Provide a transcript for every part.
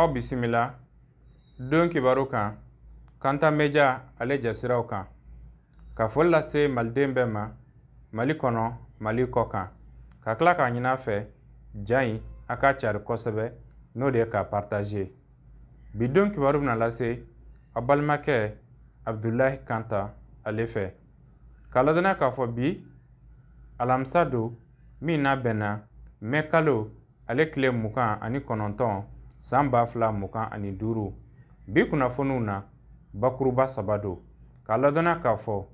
aw bisimila don kibaru kan Kanta Media ale jasiraw kan ka foli lase maliden bɛɛ ma Mali kɔnɔ Mali kɔ kan ka tila k'a ɲin'a fɛ jayi a ka cari kosɛbɛ n'o de ye ka partager bi don kibaru bɛna lase a balimakɛ Abdulahi Kanta ale fɛ ka ladɔnniya k'a fɔ bi alamisa don min n'a bɛnna mɛ kalo ale tile 29 san 2025 bi kunnafoniw na bakuruba 3 don ka ladɔnniya k'a fɔ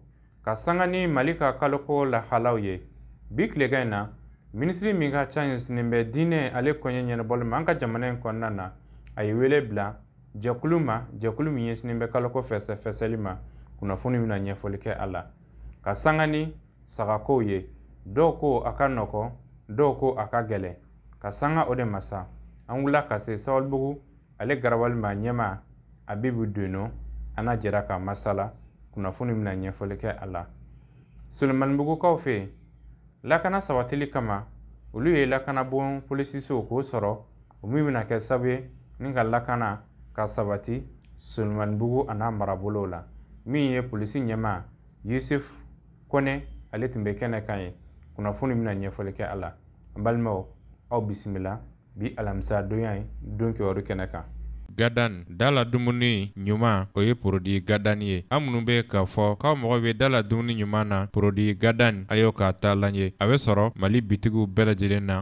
ka sanga ni Mali ka kaloko lahalaw ye bi tilegan in na minisiri min ka ca ɲɛsinnen bɛ diinɛ ale kɔɲɛ ɲɛnabɔli ma an ka jamana in kɔnɔna na a ye wele bila jɛkulu ma jɛkulu min ɲɛsinnen bɛ kaloko fɛsɛfɛsɛli ma kunnafoni bɛna ɲɛfɔli kɛ a la ka sanga ni sagakow ye dɔw ko a ka nɔgɔ dɔw ko a ka gɛlɛn ka sanga o de ma sa an wulila ka se Sabalibugu ale garawali ma ɲɛma Abibu Dono ana jɛra ka masala kunnafoni bɛna ɲɛfɔli kɛ a la Sulemanibugukaw fɛ yen lakana sabatili kama olu ye lakanabon polisisow k'o sɔrɔ o min bɛna kɛ sababu ye ni ka lakana ka sabati Sulemanibugu a n'a marabolow la min ye polisi ɲɛma Yusuf Kone ale tun bɛ kɛnɛ kan ye kunnafoni bɛna ɲɛfɔli kɛ a la an balimaw aw bisimila bi alamisa donya ye don kibaru kɛnɛ kan Gadan dala dumuni ɲuman o ye produit Gadan ye an minnu bɛ k'a fɔ k'aw mɔgɔ bɛ dala dumuni ɲuman na produit Gadan a y'o k'a ta lajɛ a bɛ sɔrɔ Mali bitigiw bɛɛ lajɛlen na.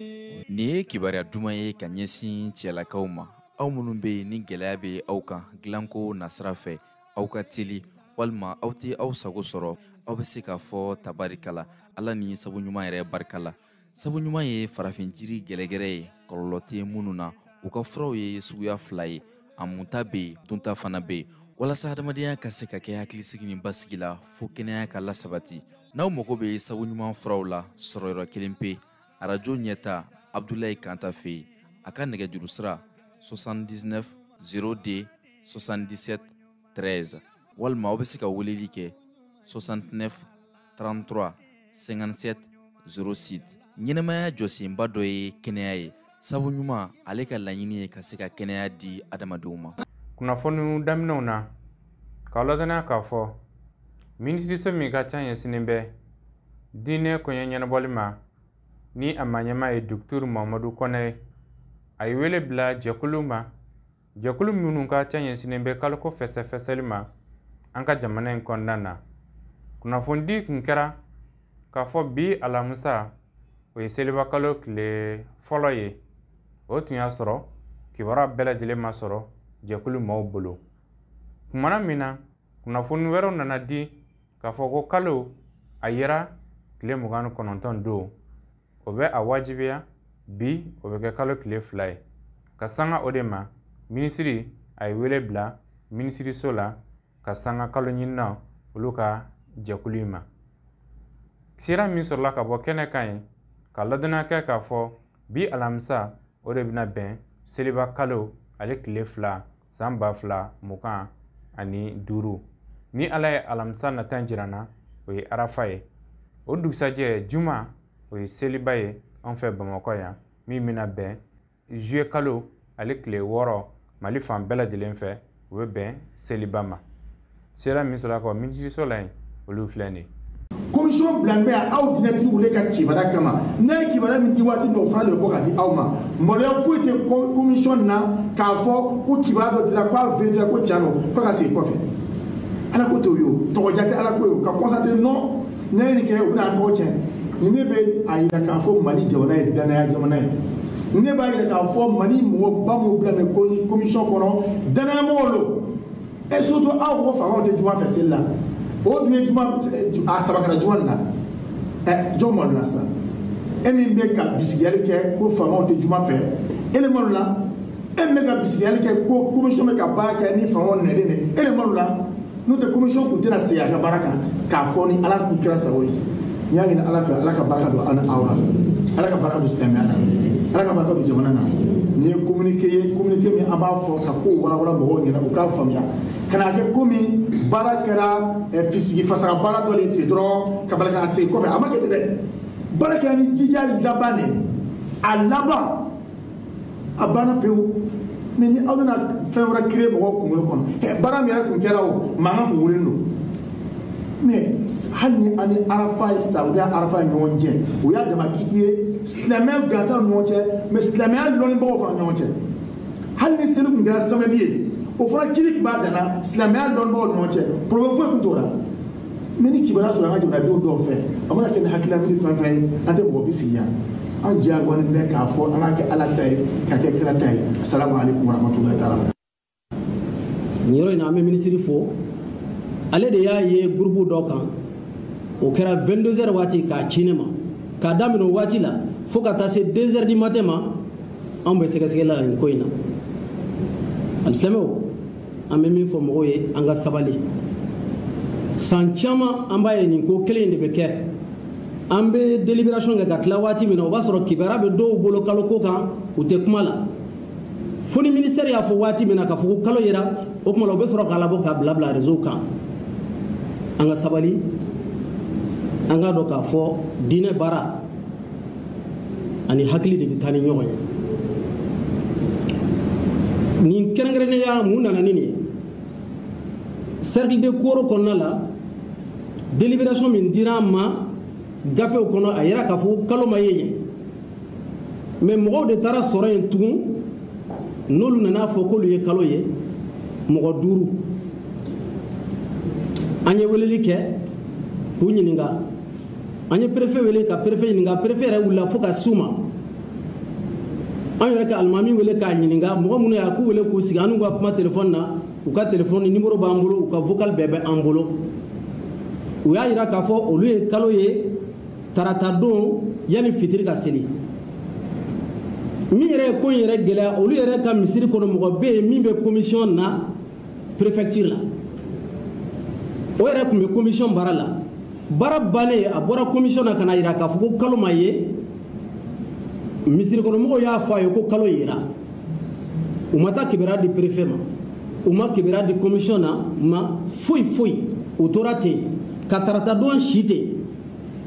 Nin ye kibaruya duman ye ka ɲɛsin cɛlakaw ma aw minnu bɛ yen ni gɛlɛya bɛ aw kan dilanko nasira fɛ aw ka teli walima aw tɛ aw sago sɔrɔ aw bɛ se k'a fɔ tabarikala Ala ni sabu ɲuman yɛrɛ barika la sabu ɲuman ye farafin jiri gɛlɛgɛrɛ ye kɔlɔlɔ tɛ minnu na u ka furaw ye suguya 2 ye a munta bɛ yen dunta fana bɛ yen walasa hadamadenya ka se ka kɛ hakilisigi ni basigi la fo kɛnɛya ka lasabati n'aw mago bɛ sabu ɲuman furaw la sɔrɔyɔrɔ kelen pe arajo ɲɛta Abdulahi Kanta fɛ yen a ka nɛgɛjuru sira 79 0D 77 13 walima aw bɛ se ka weleli kɛ 69 33 57 06 ɲɛnɛmaya jɔsenba dɔ ye kɛnɛya ye sabu ɲuman ale ka laɲini ye ka se ka kɛnɛya di adamadenw ma kunnafoni daminɛw na ka ladɔnniya k'a fɔ minisiriso min ka ca ɲɛsinnen bɛ diinɛ kɔɲɛ ɲɛnabɔli ma ni a maɲɛma ye Dr. Mamadu Kɔnɛ a ye wele bila jɛkulu ma jɛkulu minnu ka ca ɲɛsinnen bɛ kaloko fɛsɛfɛsɛli ma an ka jamana in kɔnɔna na kunnafonidi kun kɛra k'a fɔ bi alamisa o ye seliba kalo tile fɔlɔ ye o tun y'a sɔrɔ kibaruya bɛɛ lajɛlen ma sɔrɔ jɛkulu maaw bolo kumana min na kunnafoni wɛrɛw nana di k'a fɔ ko kalo a yera tile 29 don o bɛ a wajibiya bi o bɛ kɛ kalo tile 2 ye ka sanga o de ma minisiri a ye wele bila minisiriso la ka sanga kalo ɲinina olu ka jɛkulu in ma sira min sɔrɔla ka bɔ kɛnɛ kan ye ka ladɔnniya kɛ k'a fɔ bi alamisa o de bɛna bɛn seliba kalo ale tile 2 san 2025 ni Ala ye alamisa nata jirana o ye arafa ye o dugusajɛ juma o ye seliba ye an fɛ Bamakɔ yan min bɛna bɛn juillet kalo ale tile 6 Mali fan bɛɛ lajɛlen fɛ o bɛ bɛn seliba ma sira min sɔrɔla ka minisiriso la yen olu filɛ nin ye commission blanbe aw dinati wule ka kibaruya kama n'a ye kibaruya min di waati min o fana de bɛ bɔ ka di aw ma maloya foyi tɛ commission na k'a fɔ ko kibaruya dɔ dira ko a vérifie ko tiɲɛ don ko ka segin kɔfɛ ala ko t'o ye o tɔgɔja tɛ ala ko ye o ka constater non n'a ye nin kɛ u bɛna tɔgɔ tiɲɛ nin ne bɛ a yira k'a fɔ Mali jamana ye danaya jamana ye ne b'a yira k'a fɔ Mali mɔgɔ ba minnu bila nin commission kɔnɔ danaya mɔgɔw don et surtout aw ko faamaw tɛ juma fɛ seli la o dun ye juma a saba kɛra juma nin na jɔn malo la sisan e min bɛ ka bisigiyali kɛ ko faamaw tɛ juma fɛ e le malo la e min bɛ ka bisigiyali kɛ ko commission bɛ ka baara kɛ ni faamaw nɛlen de e le malo la n'o tɛ commission tun tɛna segin a ka baara kan k'a fɔ ni ala kun kɛra sago ye n y'a ɲini ala fɛ ala ka barika don an ni aw la ala ka barika don silamɛya la ala ka barika don jamana na nin ye communiqué ye communiqué min an b'a fɔ ka ko walawala mɔgɔw ɲɛna u k'a faamuya kana kɛ komi baara kɛra fisigi fasaga baara dɔ de ten dɔrɔn ka bala k'a segin kɔfɛ a ma kɛ ten dɛ baara kɛra ni jija laban de a laban a banna pewu mais ni aw na fɛn wɛrɛ créer mɔgɔw kunkolo kɔnɔ baara min yɛrɛ kun kɛra o mankan kun wulilen don mais hali ni ani arafa ye saudiya arafa ye ɲɔgɔn cɛ o y'a dama kiti ye silamɛya gansan ni ɲɔgɔn cɛ mais silamɛya lɔnnibagaw fana ɲɔgɔn cɛ hali ni seli kun kɛra samedi ye o fana kiri tun b'a danna silamɛya lɔnnibagaw ni ɲɔgɔn cɛ problème foyi tun t'o la mais ni kibaruya sɔrɔ an ka jamanadenw dɔw fɛ a mana kɛ ni hakilamini fɛn fɛn ye an tɛ mɔgɔ bi sigi yan an diyagoyalen bɛ k'a fɔ an k'a kɛ ala ta ye k'a kɛ kira ta ye assalamu alaikum warahmatullahi taala nin yɔrɔ in na an bɛ minisiri fo ale de y'a ye groupe dɔ kan o kɛra 22h waati k'a ci ne ma k'a daminɛ o waati la fo ka taa se 2h du matin ma anw bɛ sɛgɛsɛgɛli la nin ko in na alisilamɛw an bɛ min fɔ mɔgɔw ye an ka sabali san caman an b'a ye nin ko kelen de bɛ kɛ an bɛ délibération kɛ ka tila waati min na o b'a sɔrɔ kibaruya bɛ dɔw bolo kalo ko kan u tɛ kuma la fo ni ministère y'a fɔ waati min na k'a fɔ ko kalo yera o tuma la u bɛ sɔrɔ k'a labɔ k'a bila réseau kan an ka sabali an k'a dɔn k'a fɔ diinɛ baara ani hakili de bɛ taa ni ɲɔgɔn ye nin kɛrɛnkɛrɛnnenya mun nana ni nin ye cercle de Koro kɔnɔna la délibération min dira an ma gafew kɔnɔ a yera k'a fɔ ko kalo ma ye yen mais mɔgɔw de taara sɔrɔ yen tugun n'olu nana fɔ k'olu ye kalo ye mɔgɔ 5 an ye weleli kɛ k'u ɲininka an ye préfet wele ka préfet ɲininka préfet yɛrɛ wulila fo ka s'u ma an yɛrɛ ka alimami wele k'a ɲininka mɔgɔ minnu y'a k'u wele k'u sigi an n'u ka kuma téléphone na u ka téléphone numéro b'an bolo u ka vocal bɛɛ bɛ an bolo u y'a yira k'a fɔ olu ye kalo ye tarata don yanni fitiri ka seli min yɛrɛ ye ko in yɛrɛ gɛlɛya olu yɛrɛ ka misiri kɔnɔ mɔgɔ bɛ yen min bɛ commission na préfecture la o yɛrɛ tun bɛ commission baara la baara bannen a bɔra commission na ka na yira k'a fɔ ko kalo ma ye misiri kɔnɔ mɔgɔw y'a fɔ a ye ko kalo yera u ma taa kibaruya di préfet ma u ma kibaruya di commission na ma foyi u tora ten ka tarata don si ten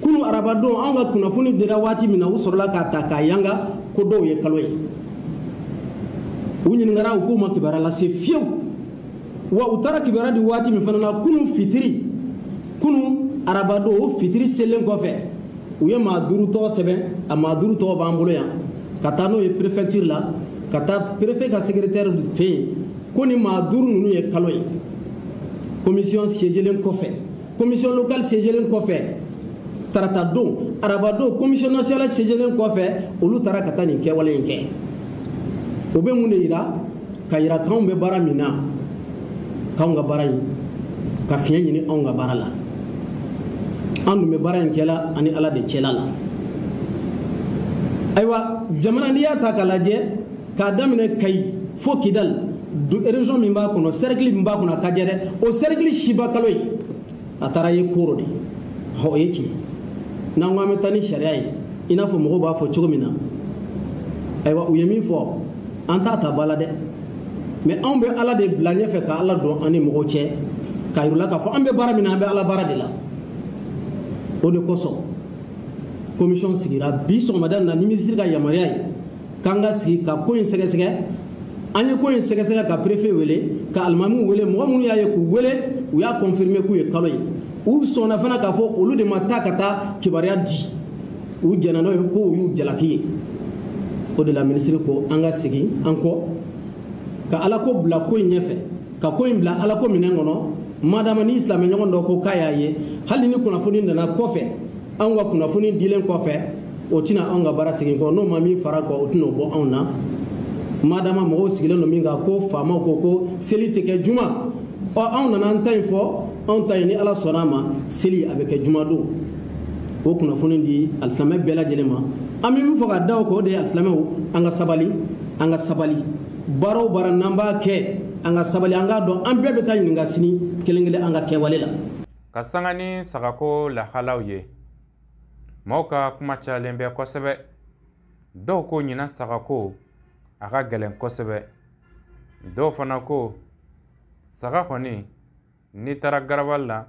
kunu araba don anw ka kunnafoni dira waati min na u sɔrɔla k'a ta k'a yanga ko dɔw ye kalo ye u ɲininkara u k'u ma kibaruya lase fiyewu wa u taara kibaruya di waati min fana na kunu fitiri kunu araba don o fitiri selen kɔfɛ u ye maa 5 tɔgɔ sɛbɛn a maa 5 tɔgɔ b'an bolo yan ka taa n'o ye préfecture la ka taa préfet ka secrétaire fɛ yen ko ni maa 5 ninnu ye kalo ye commission siégelen kɔfɛ commission locale siégelen kɔfɛ tarata don araba don commission nationale siégelen kɔfɛ olu taara ka taa nin kɛwale in kɛ o bɛ mun de yira ka yira k'anw bɛ baara min na k'anw ka baara in ka fiɲɛ ɲini anw ka baara la an dun bɛ baara in kɛla ani ala de cɛla la ayiwa jamana n'i y'a ta k'a lajɛ k'a daminɛ Kayi fo Kidal région min b'a kɔnɔ cercle min b'a kɔnɔ a ka jɛ dɛ o cercle siba kalo ye a taara ye Koro de o ye tiɲɛ n'an ko an bɛ taa ni sariya ye i n'a fɔ mɔgɔw b'a fɔ cogo min na ayiwa u ye min fɔ an t'a ta ba la dɛ mais anw bɛ ala de bila ɲɛfɛ ka ala dɔn an ni mɔgɔw cɛ k'a yir'u la k'a fɔ an bɛ baara min na an bɛ ala baara de la o de kosɔn commission sigira bi sɔgɔmada na ni minisiri ka yamaruya ye k'an ka sigi ka ko in sɛgɛsɛgɛ an ye ko in sɛgɛsɛgɛ ka préfet wele ka alimamiw wele mɔgɔ minnu y'a ye k'u wele u y'a confirmer k'u ye kalo ye u sɔnna fana k'a fɔ olu de ma taa ka taa kibaruya di u jɛnna n'o ye ko u y'u jalaki ye o de la minisiri ko an ka segin an kɔ ka ala ko bila ko in ɲɛfɛ ka ko in bila ala ko minɛn kɔnɔ madama ni silamɛ ɲɔgɔn dɔ ko k'a y'a ye hali ni kunnafoni nana kɔfɛ anw ka kunnafoni dilen kɔfɛ o tɛna anw ka baara segin kɔ n'o ma min fara kɔ o tɛna o bɔ anw na madama mɔgɔw sigilen don min kan ko faamaw ko seli tɛ kɛ juma ɔ anw nana an ta in fɔ anw ta in ni ala sɔnna a ma seli a bɛ kɛ juma don o kunnafoni di alisimɛ bɛɛ lajɛlen ma an bɛ min fɔ ka da o kan o de ye alisimɛw an ka sabali baara o baara n'an b'a kɛ an ka sabali an k'a dɔn an bɛɛ bɛ taa ɲininka sini kelen kelen an ka kɛwale la ka sanga ni sagako lahalaw ye maaw ka kuma cayalen bɛ kosɛbɛ dɔw ko ɲina sagako a ka gɛlɛn kosɛbɛ dɔw fana ko saga kɔni n'i taara garabali la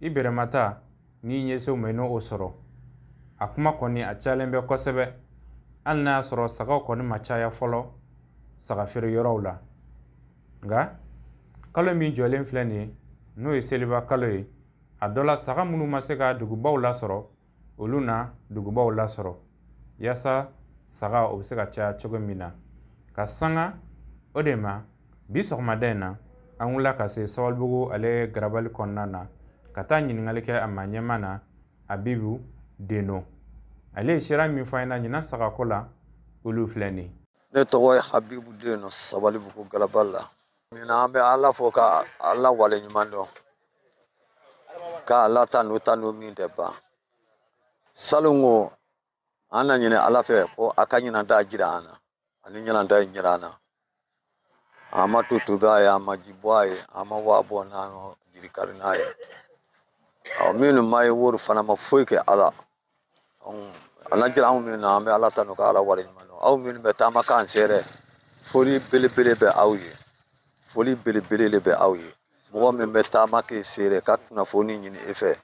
i bɛrɛmata n'i ɲɛsew mɛ n'o sɔrɔ a kuma kɔni a cayalen bɛ kosɛbɛ hali n'a y'a sɔrɔ sagaw kɔni ma caya fɔlɔ saga feere yɔrɔw la nka kalo min jɔlen filɛ nin ye n'o ye seliba kalo ye a dɔ la saga minnu ma se ka dugubaw lasɔrɔ olu na dugubaw lasɔrɔ yaasa saga o bɛ se ka caya cogo min na ka sanga o de ma bi sɔgɔmada in na an wulila ka se Sabalibugu ale garabali kɔnɔna na ka taa ɲininkali kɛ a ma ɲɛma na Abibu Deno ale ye sera min fɔ an ɲɛna ɲinan sagako la olu filɛ nin ne tɔgɔ ye Habibu Deno Sabalibugu garabali la ɲinan an bɛ Ala fɔ ka Ala wale ɲuman dɔn ka Ala tanu min tɛ ban salongo an na ɲini Ala fɛ ko a ka ɲinan da jira an na ani ɲinan da jira an na an ma tutubi a ye an ma ji bɔ a ye an ma wa bɔ n'an jiri kari n'a ye minnu ma ye wari fana ma foyi kɛ Ala ala jira anw minnu na an bɛ Ala tanu ka Ala wale ɲuman dɔn aw minnu bɛ taama k'an sɛrɛ foli belebele bɛ aw ye foli belebele bɛ aw ye mɔgɔ min bɛ taama k'e sɛrɛ ka kunnafoni ɲini e fɛ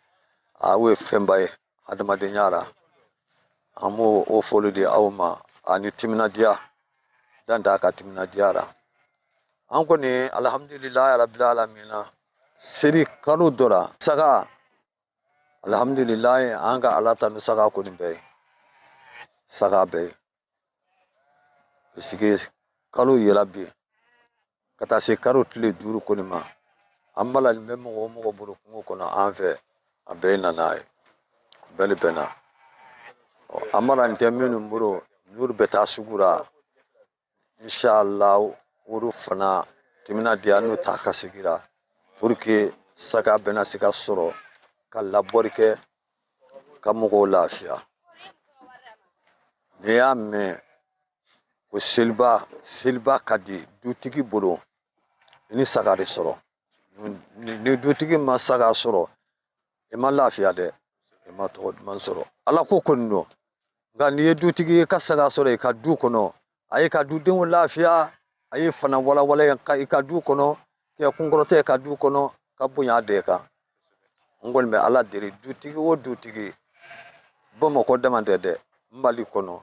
aw ye fɛnba ye adamadenya la an b'o o foli di aw ma ani timinadiya dan da ka timinadiya la an kɔni alhamdulilayi rabbil alamina seri kalo dɔ la saga alhamdulilayi an ka Ala tanu saga kɔni bɛ ye saga bɛ ye sigi kalo yɛlɛ bi ka taa se kalo tile 5 kɔni ma an balalen bɛ mɔgɔ o mɔgɔ bolo kungo kɔnɔ an fɛ a bɛɛ nana ye bɛɛ bɛ na an balalen tɛ minnu bolo n'olu bɛ taa sugu la inshallah olu fana timinadiya n'u ta ka sigi la pour que saga bɛna se ka sɔrɔ ka labɔri kɛ ka mɔgɔw lafiya n'i y'a mɛn ko seliba ka di dutigi bolo ni saga de sɔrɔ ni dutigi ma saga sɔrɔ i ma lafiya dɛ i ma tɔgɔ duman sɔrɔ Ala ko kɔni don nka n'i ye dutigi ye ka saga sɔrɔ i ka du kɔnɔ a ye ka dudenw lafiya a ye fana walawala i ka du kɔnɔ kɛ kunkɔrɔtɛ ka du kɔnɔ ka bonya de kan n kɔni bɛ Ala deli dutigi o dutigi Bamakɔ dama tɛ dɛ Mali kɔnɔ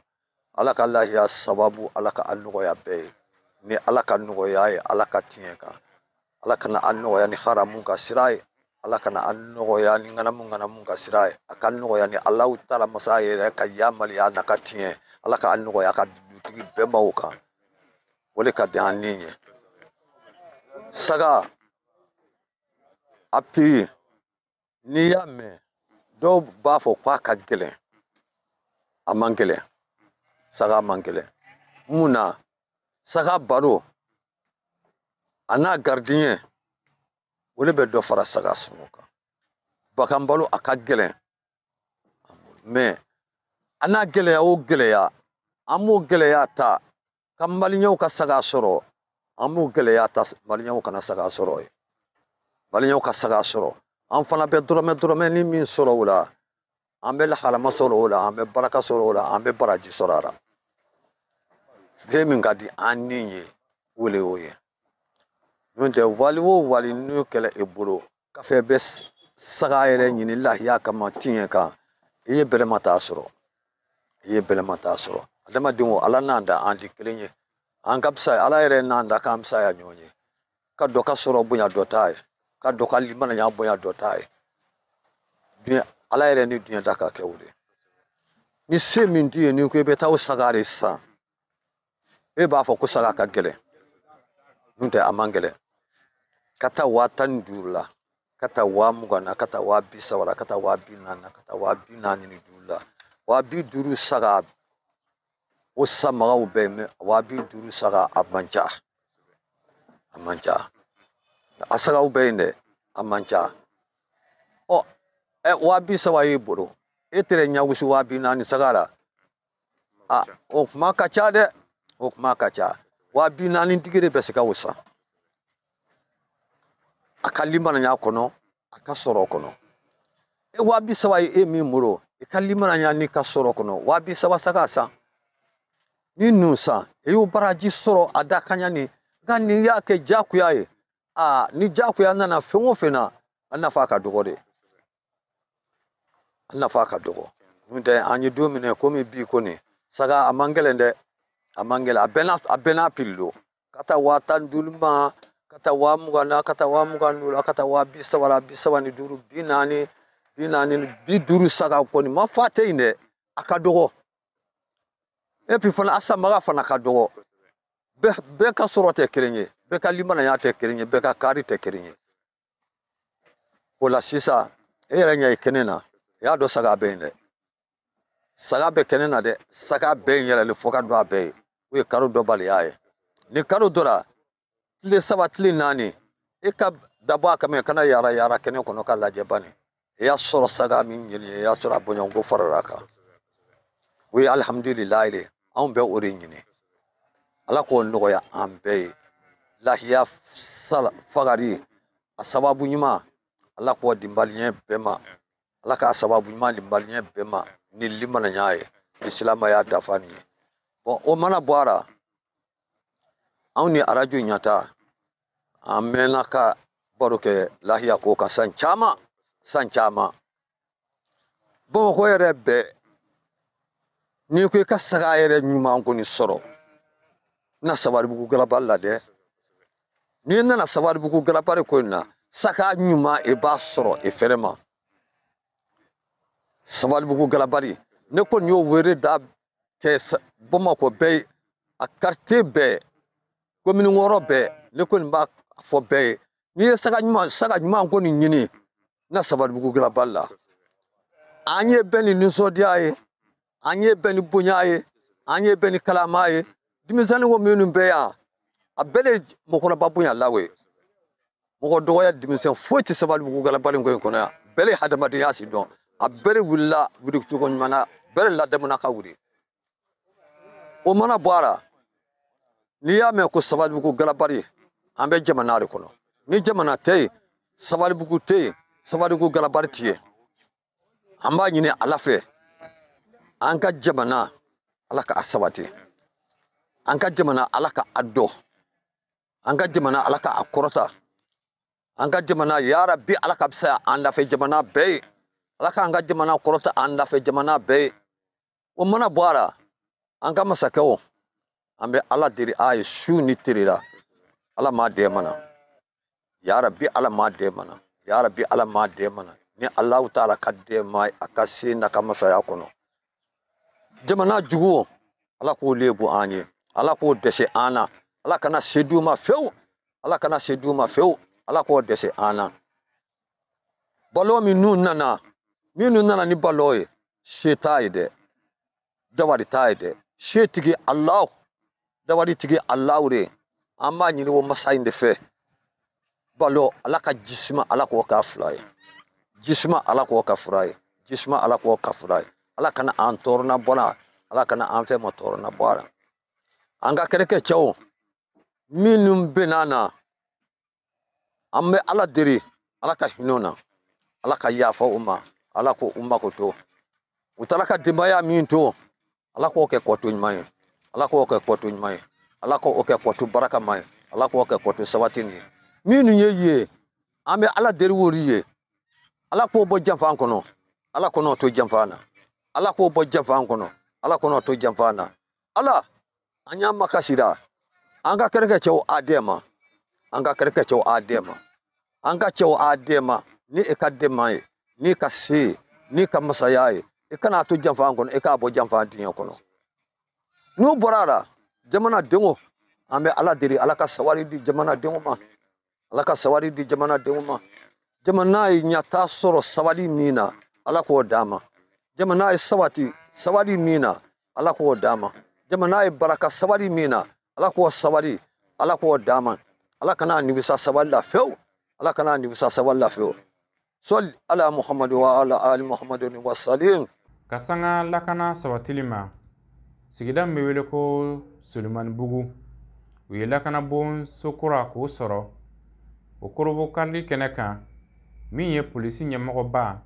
Ala ka lahiya sababu Ala ka a nɔgɔya bɛɛ ye ni Ala ka nɔgɔya ye Ala ka tiɲɛ kan Ala kana a nɔgɔya ni haramu ka sira ye Ala kana a nɔgɔya ni ŋanamu ka sira ye a ka nɔgɔya ni Alahu taala masa yɛrɛ ka yamariya n'a ka tiɲɛ Ala ka a nɔgɔya ka dutigi bɛnbaw kan o de ka di an ni ye saga a piri n'i y'a mɛn dɔw b'a fɔ k'a ka gɛlɛn a man gɛlɛn saga man gɛlɛn mun na saga baro a n'a gardien o de bɛ dɔ fara saga sɔngɔ kan bagan balo a ka gɛlɛn mais a n'a gɛlɛya o gɛlɛya an b'o gɛlɛya ta ka maliyɛnw ka saga sɔrɔ an b'o gɛlɛya ta maliyɛnw kana saga sɔrɔ ye maliyɛnw ka saga sɔrɔ an fana bɛ dɔrɔmɛ ni min sɔrɔ o la an bɛ lahalama sɔrɔ o la an bɛ baraka sɔrɔ o la an bɛ baraji sɔrɔ a la fɛn min ka di an ni ye o le y'o ye n'o tɛ wali o wali n'o kɛlɛ e bolo ka fɛ bɛ saga yɛrɛ ɲini lahiya kama tiɲɛ kan i ye bɛlɛma t'a sɔrɔ i ye bɛlɛma t'a sɔrɔ adamadenw Ala n'an da an tɛ kelen ye an ka fisa Ala yɛrɛ n'an da k'an fisaya ɲɔgɔn ye ka dɔ ka sɔrɔ bonya dɔ t'a ye ka dɔ ka limanaya bonya dɔ t'a ye duɲɛ Ala yɛrɛ ni duɲɛ da ka kɛ o de ni se min t'i ye n'i ko i bɛ taa o saga de san e b'a fɔ ko saga ka gɛlɛn n'o tɛ a man gɛlɛn ka taa 15,000 la ka taa 20,000 na ka taa 30,000 la ka taa 40,000 na ka taa 45,000 la 50,000 saga o samagaw bɛɛ mɛ 50,000 saga a man ca a sagaw bɛɛ yen dɛ a man ca 30,000 y'i bolo e tɛrɛ ɲagusi 40,000 saga la o kuma ka ca dɛ o kuma ka ca 40,000 tigi de bɛ se ka o san a ka limanaya kɔnɔ a ka sɔrɔ kɔnɔ 30,000 ye e min bolo i ka limanaya n'i ka sɔrɔ kɔnɔ 30,000 saga san ni nun san i y'o baraji sɔrɔ a da ka ɲa ni nka ni y'a kɛ jakuya ye ni jakuya nana fɛn o fɛn na a nafa ka dɔgɔ de a nafa ka dɔgɔ n'o tɛ an ye don minɛ komi bi kɔni saga a man gɛlɛn dɛ a man gɛlɛn a bɛɛ n'a piri don kata wa tan dulma kata wa mugana kata wa muganu kata wa bisawani duru binani bi duru saga ko ni ma fate ine akadogo et puis fana asamaga fana kadogo be ka sorote kerenye be ka limana ya te kerenye be ka kari te kerenye wala sisa era nya ikenena ya do saga be ine saga be kenena de saga be nyere le foka do be we karo do bali yae ni karo dora tile saba tile nani e ka dabo ka me kana yara kene kono kala jebani ya soro saga min nyini ya soro bonyo go fararaka we alhamdulillah ile an be ori nyini ala ko nogoya an be lahiya sala fagari asababu nyima ala ko dimbalnye bema ala ka sababu nyima dimbalnye bema ni limana nyaaye islama ya dafani bon o mana boara an ni araju nyata amena ka baroke lahiya ko ka sanchama bon ko yere be ni ko ka saga yere nyuma ko ni soro na sabari bugu galaballa de ni na sabari bugu galabare ko na saka nyuma e ba soro e ferema sabari bugu galabari ne ko nyo were da ke boma ko be a quartier be commune ngoro be ne ko ba fo be ni saka nyuma ko ni nyini na sabari bugu galaballa anye beni ni so diaye anye beni bunyaye anye beni kalamaye dimisani wo menu be ya abele mokona babunya lawe moko doya dimisen foti sabali bugu gala balin ko kono ya bele hadamadi yasi don abele willa wudi to ko mana bele la demuna ka wudi o mana boara ni ya me ko sabali bugu gala bari ambe jamana kono ni jamana tay sabali bugu tay sabali bugu gala bari tiye amba nyine alafe anka jamana alaka asabati anka jamana alaka addo anka jamana alaka akorota anka jamana ya rabbi alaka bisa anda fe jamana be alaka anka jamana korota anda fe jamana be o mana boara anka masakeo ambe ala diri ay shuni tirira ala ma de mana ya rabbi ala ma de mana ya rabbi ala ma de mana ni allah taala kadde mai akasi na kama saya kono jamana jugo ala ko lebu anye ala ko dese ana ala kana seduma feu ala ko dese ana balo mi nun nana ni baloye shetaide dawari taide shetigi allah dawari tigi allah re amma nyini wo masainde fe balo ala ka jisma ala ko ka fly jisma ala ko ka fry jisma ala ko ka fry ala kana antorna bona ala kana anfe motorna bora anga kereke chawo minum benana amme ala diri ala ka hinona ala ka yafa umma ala ko umma ko to utala ka dimbaya min to ala ko ke kotu nyai ala ko ke kotu nyai ala ko ke kotu baraka mai ala ko ke kotu sawatini minu yeye amme ala diri woriye ala ko bo jamfa kono ala ko no to jamfana ala ko bo jamfa kono ala ko no to jamfana ala anya makasira anga kereke chew adema anga chew adema ni ekadema ni kasi ni kamasaya ekana to jamfa ngono eka bo jamfa dinyo kono no borara jamana dengo ambe ala diri ala ka sawari di jamana dengo ma ala ka sawari di jamana dengo ma jamana nyata soro sawari mina ala ko dama jamana sawari mina ala ko dama jamana baraka sawari mina ala ko sawari ala ko dama ala kana ni bisa sawalla feu ala kana ni bisa sawalla feu sol ala muhammad wa ala ali muhammadin wa salim kasanga lakana sawatilima sigida mbewele ko Suleiman Bugu wi lakana bon sokura ko soro o korobo kalli keneka min ye polisi nyamago ba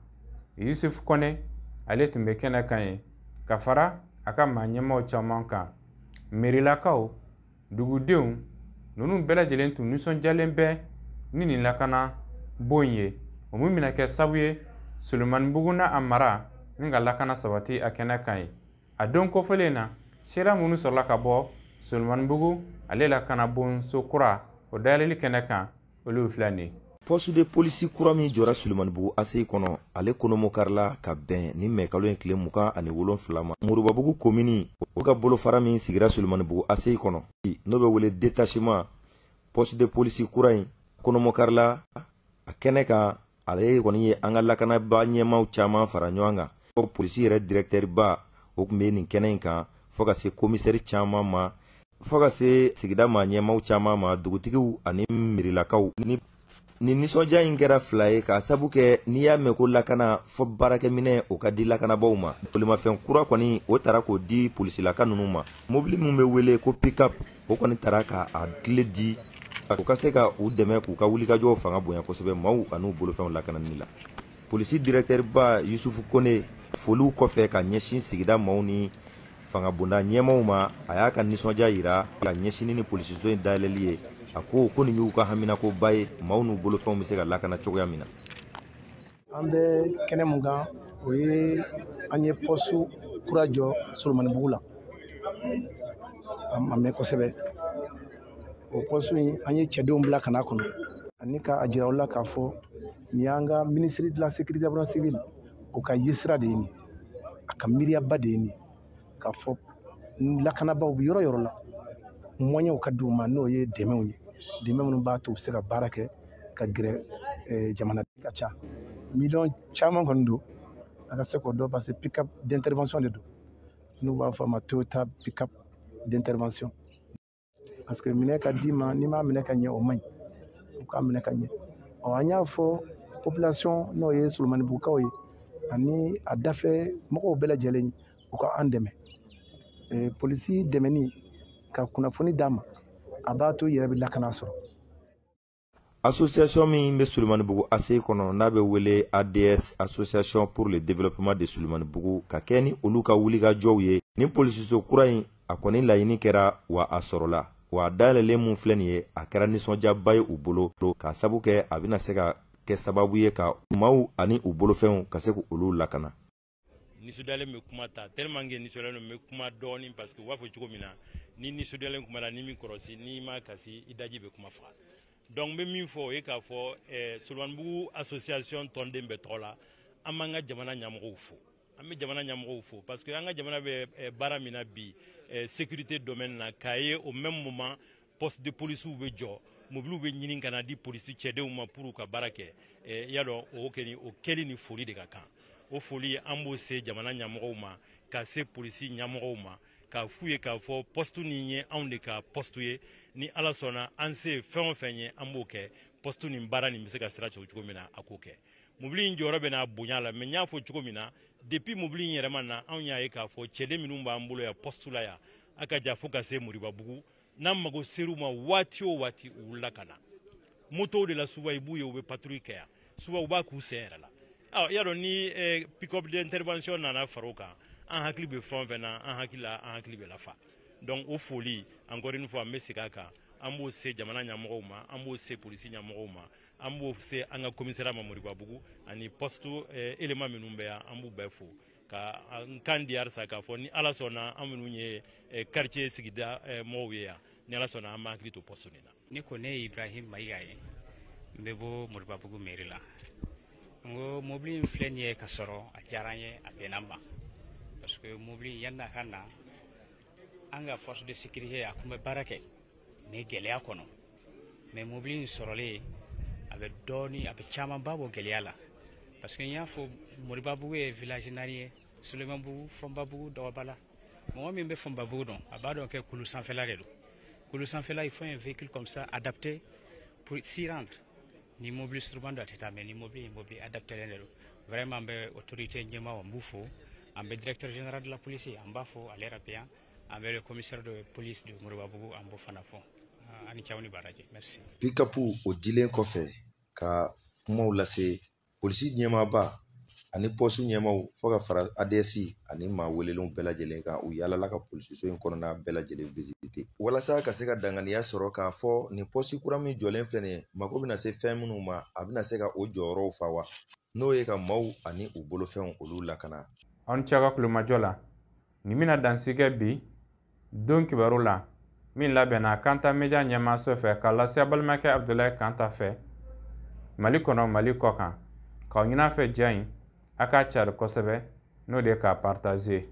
Yusuf Kone ale tumbe keneka ye kafara aka manyamo chamanka merilakaw dugudenw nunu bela jelen tu nuson jalen be nini lakana bonye o mun mina ke sabuye Suleiman Bugu na amara ninga lakana sabati akena kai adon ko felena shera munu sorla ka bo Solomon ale la kana bon so kura o dayɛlɛli kɛnɛ kan olu filɛ nin ye. Poste de polisi kura min jɔra Sulemanibugu ACI kɔnɔ ale kɔnɔmo karila ka bɛn ni mɛkalo ye tile 27 ma. Moribabugu komini o ka bolofara min sigira Sulemanibugu ACI kɔnɔ n'o bɛ wele détachement poste de polisi kura in kɔnɔmo karila a kɛnɛ kan ale kɔni ye an ka lakanaba ɲɛmaw caman fara ɲɔgɔn kan. Polisi yɛrɛ directeur ba o tun bɛ nin kɛnɛ in kan fo ka se commissaire caman ma fo ka se sigida ma ɲɛmaw caman ma dugutigiw ani mirilakaw ni nisɔndiya in kɛra fila ye k'a sabu kɛ n'i y'a mɛn ko lakana fɔ baarakɛminɛ o ka di lakanabaw ma. Bolimafɛn kura kɔni o taara k'o di polisilaka ninnu ma. Mobili min bɛ wele ko pick-up o kɔni taara k'a tile di o ka se ka u dɛmɛ k'u ka wulikajɔw fanga bonya kosɛbɛ maaw an'u bolofɛnw lakanani la. Polisi directeur ba Yusufu Kone foliw kɔfɛ ka ɲɛsin sigida maaw ni fanga bonda ɲɛmaw ma a y'a ka nisɔndiya yira ka ɲɛsin ni polisiso in dayɛlɛli ye. A ko nin y'u ka haminako ba ye maaw n'u bolofɛnw bɛ se ka lakana cogoya min na. An bɛ kɛnɛ mun kan o ye an ye poste kura jɔ Solomanibugu la a mɛn kosɛbɛ. O poste in an ye cɛdenw bila ka n'a kɔnɔ ani ka jira u la k'a fɔ nin y'an ka ministre de la sécurité civile o ka yesira de ye nin a ka miiriyaba de ye nin k'a fɔ lakanabaw bɛ yɔrɔ yɔrɔ la moyens ka d'u ma n'o ye dɛmɛw ye dɛmɛ minnu b'a to u bɛ se ka baara kɛ ka gɛrɛ jamanaden ka ca miliyɔn caman kɔni don a ka se k'o dɔn parce que pick-up d'intervention de don n'u b'a fɔ a ma Toyota pick-up d'intervention parce que minɛ ka d'i ma n'i m'a minɛ ka ɲɛ o man ɲi u k'a minɛ ka ɲɛ an y'a fɔ population n'o ye Solomanibugukaw ye ani a dafɛ mɔgɔw bɛɛ lajɛlen u ka an dɛmɛ polisi dɛmɛni ka kunnafoni d'a ma a b'a to yɛrɛ bɛ lakana sɔrɔ. Association min bɛ Solomanibugu ACI kɔnɔ n'a bɛ wele ADS Association pour le développement de Solomanibugu ka kɛ ni olu ka wulikajɔw ye ni polisiso kura in a kɔni laɲini kɛra wa a sɔrɔla wa a dayɛlɛlen mun filɛ nin ye a kɛra nisɔndiyaba ye u bolo k'a sabu kɛ a bɛna se ka kɛ sababu ye ka maaw ani u bolofɛnw ka se k'olu lakana. Nisɔndiyalen bɛ kuma ta tellement que nisɔndiyalen bɛ kuma dɔɔni parce que u b'a fɔ cogo min na ni nisɔndiyalen kuma la ni min kɔrɔsi n'i ma kasi i daji bɛ kuma faga. Donc n bɛ min fɔ o ye k'a fɔ Solomanibugu association tɔnden bɛ tɔgɔ la an b'an ka jamana ɲɛmɔgɔw fo an bɛ jamana ɲɛmɔgɔw fo parce que an ka jamana bɛ baara min na bi sécurité domaine na k'a ye au même moment poste de policiw bɛ jɔ mobiliw bɛ ɲini ka na di polisi cɛdenw ma pour ka baara kɛ y'a dɔn o kɛli ni foli de ka kan o foli an b'o se jamana ɲɛmɔgɔw ma ka se polisi ɲɛmɔgɔw ma k'a f'u ye k'a fɔ poste nin ye anw de ka poste ye ni ala sɔnna an se fɛn o fɛn ye an b'o kɛ poste nin baara nin bɛ se ka sira cogo min na a k'o kɛ mobili in jɔyɔrɔ bɛ n'a bonya la mais n y'a fɔ cogo min na depuis mobili in yɛrɛ ma na anw y'a ye k'a fɔ cɛden minnu b'an bolo yan poste la yan a ka jan fo ka se Moribabugu n'an mago ser'u ma waati o waati u wulila ka na motow de la souvent i b'u ye u bɛ patrouille kɛ yan souvent u b'a k'u sen yɛrɛ la y'a dɔn ni pick-up d'intervention nana far'o kan an hakili bɛ fɛn o fɛn na an hakili bɛ lafa donc o foli encore une fois an bɛ segin a kan an b'o se jamana ɲɛmɔgɔw ma an b'o se polisi ɲɛmɔgɔw ma an b'o se an ka commissariat ma Moribabugu ani poste élément minnu bɛ yan an b'u bɛɛ fo ka n kan di halisa k'a fɔ ni ala sɔnna an minnu ye quartier sigida mɔgɔw ye yan ni ala sɔnna an b'an hakili to poste nin na. Ne ko ne ye Ibrahim Mayiga ye n bɛ bɔ Moribabugu mairie la n ko mobili in filɛ nin ye ka sɔrɔ a diyara n ye a bɛnna n ma parce que mobili yanni a ka na an ka force de sécurité a tun bɛ baara kɛ mais gɛlɛya kɔnɔ mais mobili in sɔrɔlen a bɛ dɔɔni a bɛ camanba bɔ gɛlɛya la parce que n y'a fɔ Moribabugu ye village naani ye Solomanibugu Fɔnbabugu Dɔgɔbala mɔgɔ min bɛ Fɔnbabugu dɔn a b'a dɔn kɛ kulu sanfɛla de don kulu sanfɛla il faut un véhicule comme ça adapté pour s'y rendre ni mobile instrument dɔ a tɛ taa mais ni mobile adapté len de don vraiment an bɛ autorité ɲɛmaaw an b'u fo an bɛ directeur général de la police an b'a fɔ ale yɛrɛ bɛ yan an bɛ le commissaire de police de Moribabugu an b'o fana fɔ ani cɛw ni baraji merci. Pick-up o dilen kɔfɛ ka kumaw lase polisi ɲɛmaaba ani poste ɲɛmaaw fo ka fara ADS ani maa welelenw bɛɛ lajɛlen kan u yaalala ka polisiso in kɔnɔna bɛɛ lajɛlen visiter walasa ka se ka danganiya sɔrɔ k'a fɔ nin poste kura min jɔlen filɛ nin ye mako bɛna se fɛn minnu ma a bɛna se ka o jɔyɔrɔw fa wa n'o ye ka maaw ani u bolofɛnw olu lakana. An cɛ ka kulomajɔ la nin bɛna dansigɛ bi don kibaru la min labɛnna Kanta Media ɲɛmaaso fɛ k'a lase balimakɛ Abdulahi Kanta fɛ Mali kɔnɔ Mali kɔ kan k'aw ɲin'a fɛ diya in a k'a cari kosɛbɛ n'o de ye k'a partager